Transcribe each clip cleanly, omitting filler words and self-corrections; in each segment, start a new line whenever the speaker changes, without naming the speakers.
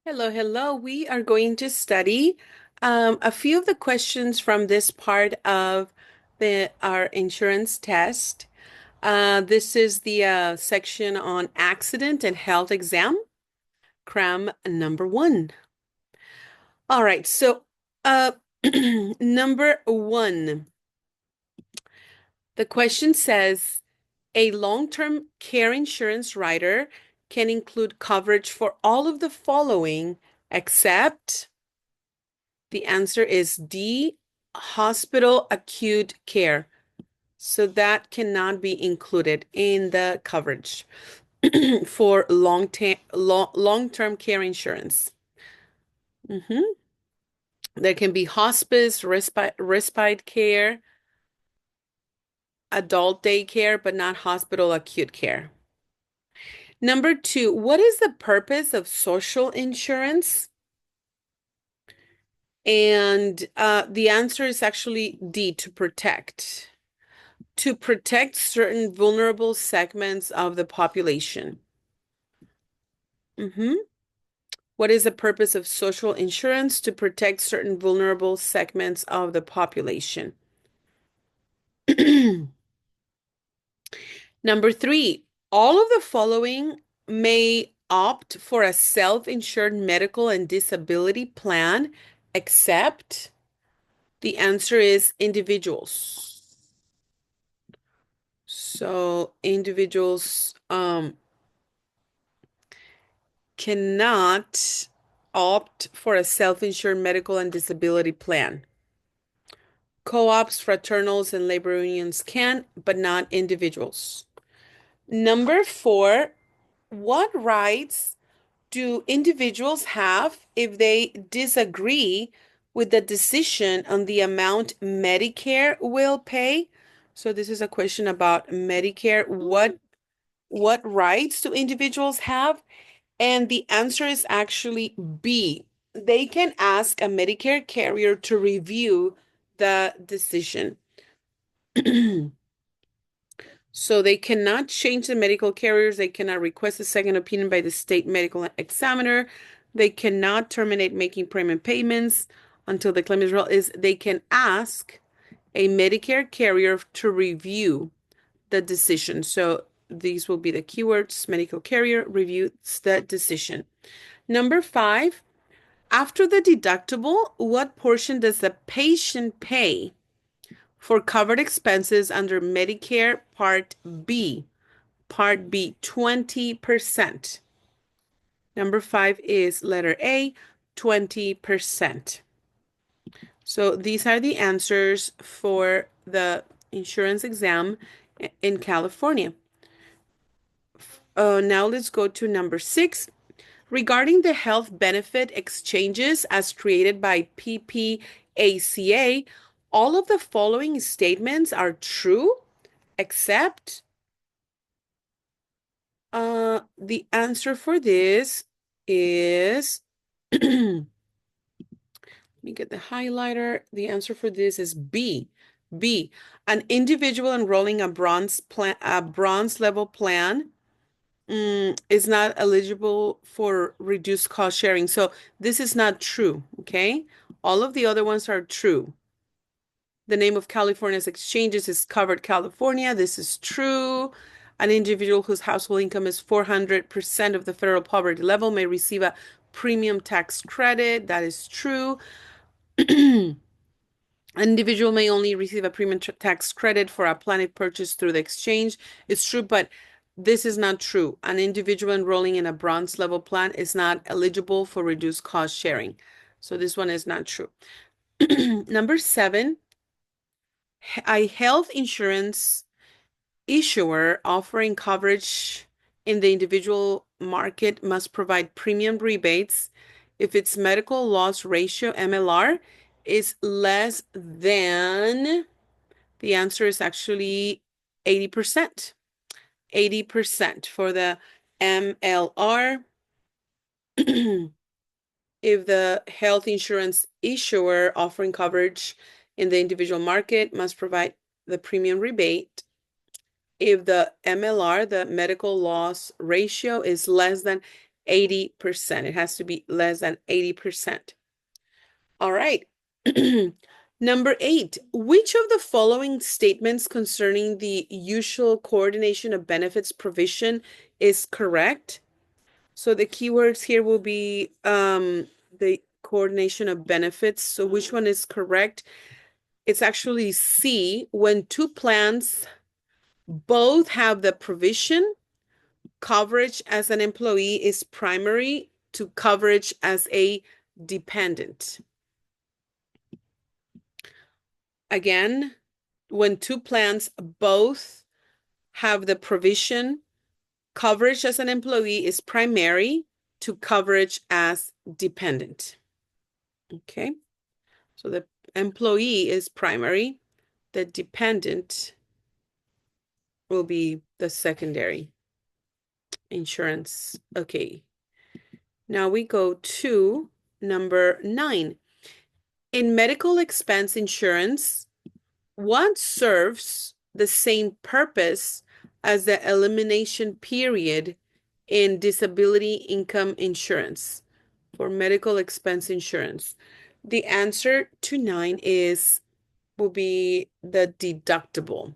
Hello, hello. We are going to study a few of the questions from this part of our insurance test. This is the section on accident and health exam, cram number one. All right, so uh, number one, the question says a long-term care insurance rider can include coverage for all of the following except. The answer is D, hospital acute care. So that cannot be included in the coverage for long-term care insurance. Mhm. There can be hospice, respite care, adult daycare, but not hospital acute care. Number two, what is the purpose of social insurance? And the answer is actually D, to protect. To protect certain vulnerable segments of the population. hmm What is the purpose of social insurance? To protect certain vulnerable segments of the population. Number three, all of the following may opt for a self-insured medical and disability plan, except the answer is individuals. So individuals cannot opt for a self-insured medical and disability plan. Co-ops, fraternals, and labor unions can, but not individuals. Number four, what rights do individuals have if they disagree with the decision on the amount Medicare will pay? So this is a question about Medicare. What rights do individuals have? And the answer is actually B. They can ask a Medicare carrier to review the decision. So they cannot change the medical carriers. They cannot request a second opinion by the state medical examiner. They cannot terminate making premium payments until the claim is real. They can ask a Medicare carrier to review the decision. So these will be the keywords. Medical carrier reviews the decision. Number five, after the deductible, what portion does the patient pay for covered expenses under Medicare Part B? Part B, 20%. Number five is letter A, 20%. So these are the answers for the insurance exam in California. Now let's go to number six. Regarding the health benefit exchanges as created by PPACA, all of the following statements are true, except the answer for this is, let me get the highlighter. The answer for this is B. B. An individual enrolling a bronze level plan is not eligible for reduced cost sharing. So this is not true, okay? All of the other ones are true. The name of California's exchanges is Covered California. This is true. An individual whose household income is 400% of the federal poverty level may receive a premium tax credit. That is true. An individual may only receive a premium tax credit for a plan purchased through the exchange. It's true, but this is not true. An individual enrolling in a bronze level plan is not eligible for reduced cost sharing. So this one is not true. Number seven, a health insurance issuer offering coverage in the individual market must provide premium rebates if its medical loss ratio, MLR, is less than, the answer is actually 80%. 80% for the MLR. If the health insurance issuer offering coverage in the individual market must provide the premium rebate if the MLR, the medical loss ratio, is less than 80%. It has to be less than 80%. All right. Number 8, which of the following statements concerning the usual coordination of benefits provision is correct? So the keywords here will be the coordination of benefits. So which one is correct? It's actually C, when two plans both have the provision, coverage as an employee is primary to coverage as a dependent. Again, when two plans both have the provision, coverage as an employee is primary to coverage as dependent. Okay, so the employee is primary, the dependent will be the secondary insurance. Okay, now we go to number 9. In medical expense insurance, what serves the same purpose as the elimination period in disability income insurance for medical expense insurance? The answer to 9 will be the deductible.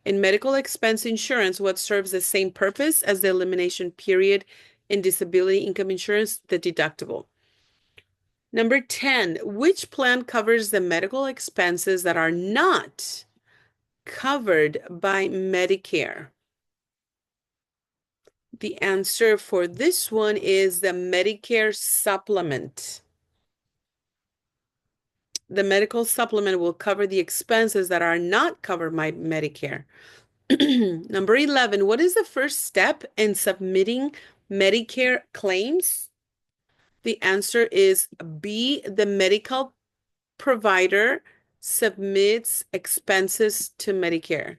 In medical expense insurance, what serves the same purpose as the elimination period in disability income insurance? The deductible. Number 10, which plan covers the medical expenses that are not covered by Medicare? The answer for this one is the Medicare supplement. The medical supplement will cover the expenses that are not covered by Medicare. Number 11, what is the first step in submitting Medicare claims? The answer is B, the medical provider submits expenses to Medicare.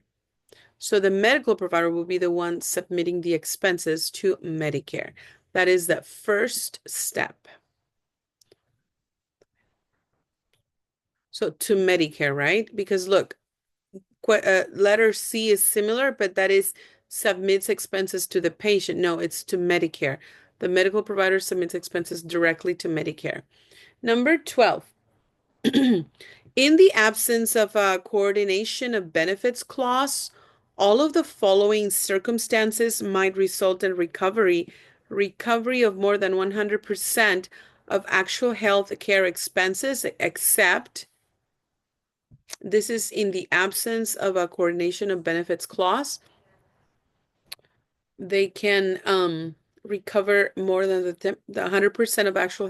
So the medical provider will be the one submitting the expenses to Medicare. That is the first step. So to Medicare, right? Because look, letter C is similar, but that is submits expenses to the patient. No, it's to Medicare. The medical provider submits expenses directly to Medicare. Number 12. In the absence of a coordination of benefits clause, all of the following circumstances might result in recovery of more than 100% of actual health care expenses, except this is in the absence of a coordination of benefits clause. They can recover more than the 100% of actual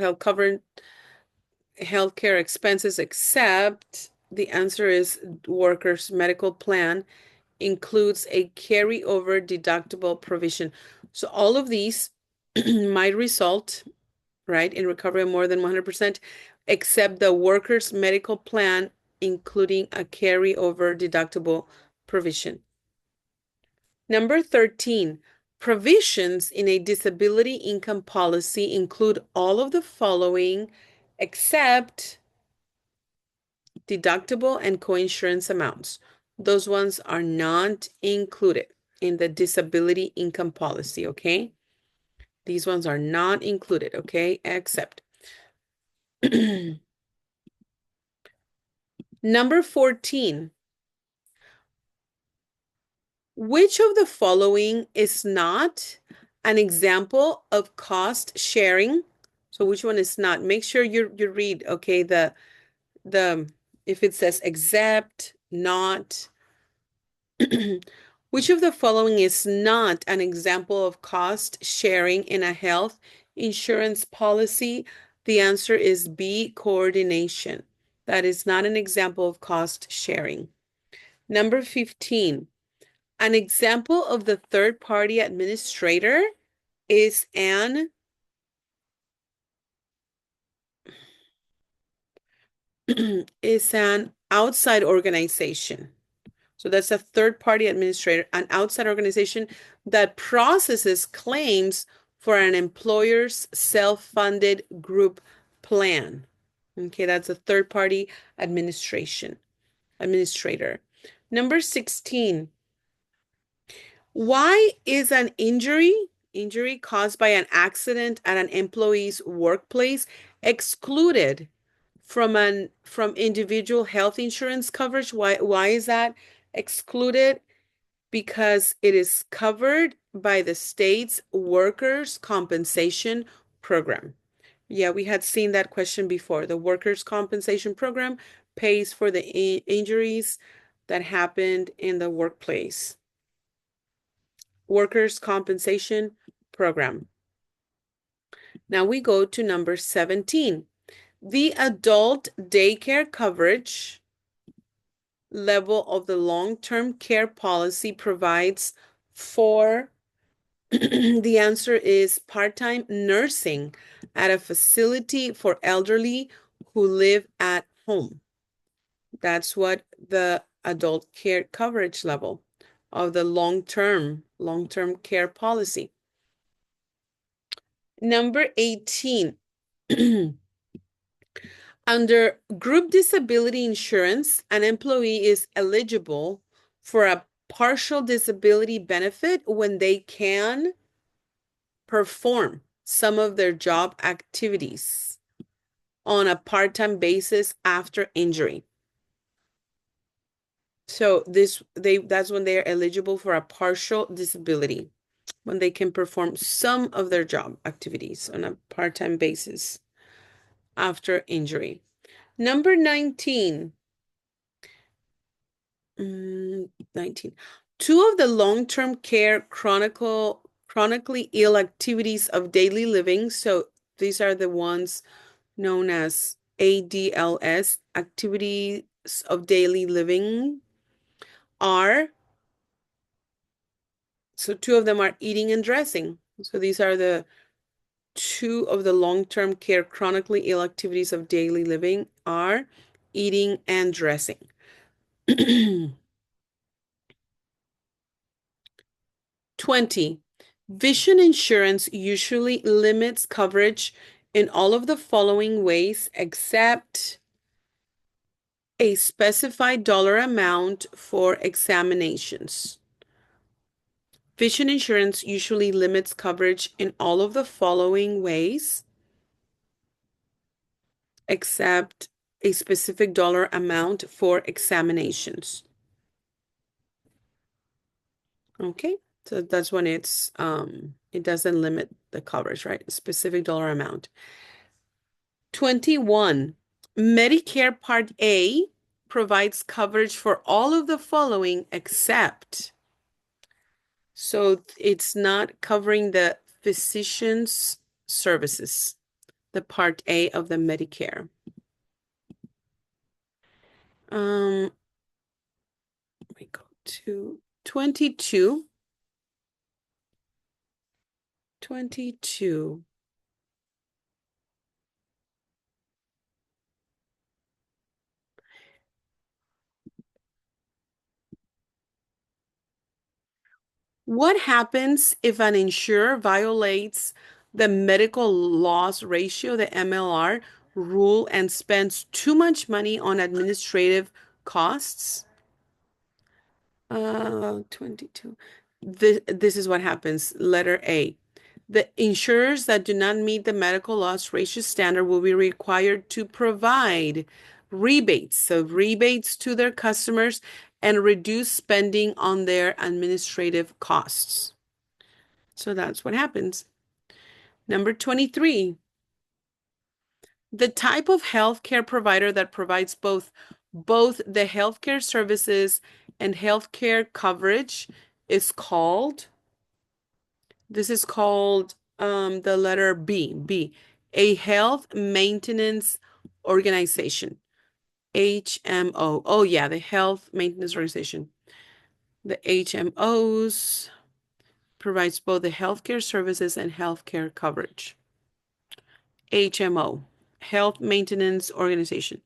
healthcare expenses, except the answer is workers' medical plan includes a carryover deductible provision. So all of these might result, right, in recovery of more than 100%, except the workers' medical plan, including a carryover deductible provision. Number 13, provisions in a disability income policy include all of the following except deductible and coinsurance amounts. Those ones are not included in the disability income policy, okay? These ones are not included, okay? Except. Number 14. Which of the following is not an example of cost sharing? So which one is not? Make sure you read, okay, the if it says except, not. Which of the following is not an example of cost sharing in a health insurance policy? The answer is B, coordination. That is not an example of cost sharing. Number 15, an example of the third-party administrator is an outside organization. So that's a third-party administrator, an outside organization that processes claims for an employer's self-funded group plan. Okay, that's a third-party administrator. Number 16. Why is an injury injury caused by an accident at an employee's workplace excluded from individual health insurance coverage. Why is that excluded? Because it is covered by the state's workers' compensation program. Yeah, we had seen that question before. The workers' compensation program pays for the injuries that happened in the workplace. Workers' compensation program. Now we go to number 17. The adult daycare coverage level of the long-term care policy provides for the answer is part-time nursing at a facility for elderly who live at home. That's what the adult care coverage level of the long-term care policy. Number 18. Under group disability insurance, an employee is eligible for a partial disability benefit when they can perform some of their job activities on a part-time basis after injury. So that's when they are eligible for a partial disability, when they can perform some of their job activities on a part-time basis after injury. Number 19. 19. Two of the long-term care chronically ill activities of daily living. So these are the ones known as ADLS, activities of daily living, so two of them are eating and dressing. So these are the two of the long-term care chronically ill activities of daily living are eating and dressing. 20. Vision insurance usually limits coverage in all of the following ways except a specified dollar amount for examinations. Vision insurance usually limits coverage in all of the following ways except a specific dollar amount for examinations. Okay, so that's when it doesn't limit the coverage, right? A specific dollar amount. 21. Medicare Part A provides coverage for all of the following except, so it's not covering the physician's services, the Part A of the Medicare. We go to 22. 22. What happens if an insurer violates the medical loss ratio, the MLR rule, and spends too much money on administrative costs? 22. This is what happens. Letter A. The insurers that do not meet the medical loss ratio standard will be required to provide rebates, so rebates to their customers and reduce spending on their administrative costs. So that's what happens. Number 23. The type of healthcare provider that provides both the healthcare services and healthcare coverage is called, this is called the letter B, a health maintenance organization, HMO. Oh yeah, the health maintenance organization. The HMOs provides both the healthcare services and healthcare coverage. HMO, Health Maintenance Organization.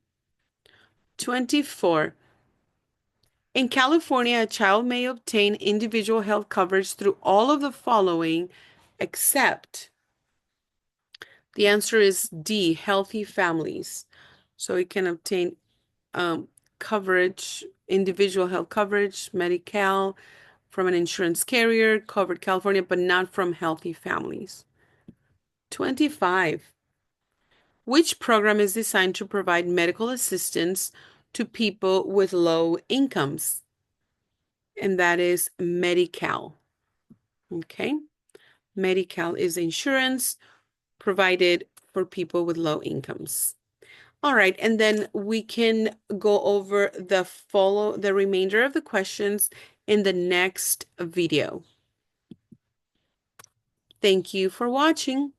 24. In California, a child may obtain individual health coverage through all of the following, except the answer is D, healthy families. So it can obtain coverage, individual health coverage, Medi-Cal, from an insurance carrier, covered California, but not from healthy families. 25. Which program is designed to provide medical assistance to people with low incomes? And that is Medi-Cal. Okay. Medi-Cal is insurance provided for people with low incomes. All right, and then we can go over the remainder of the questions in the next video. Thank you for watching.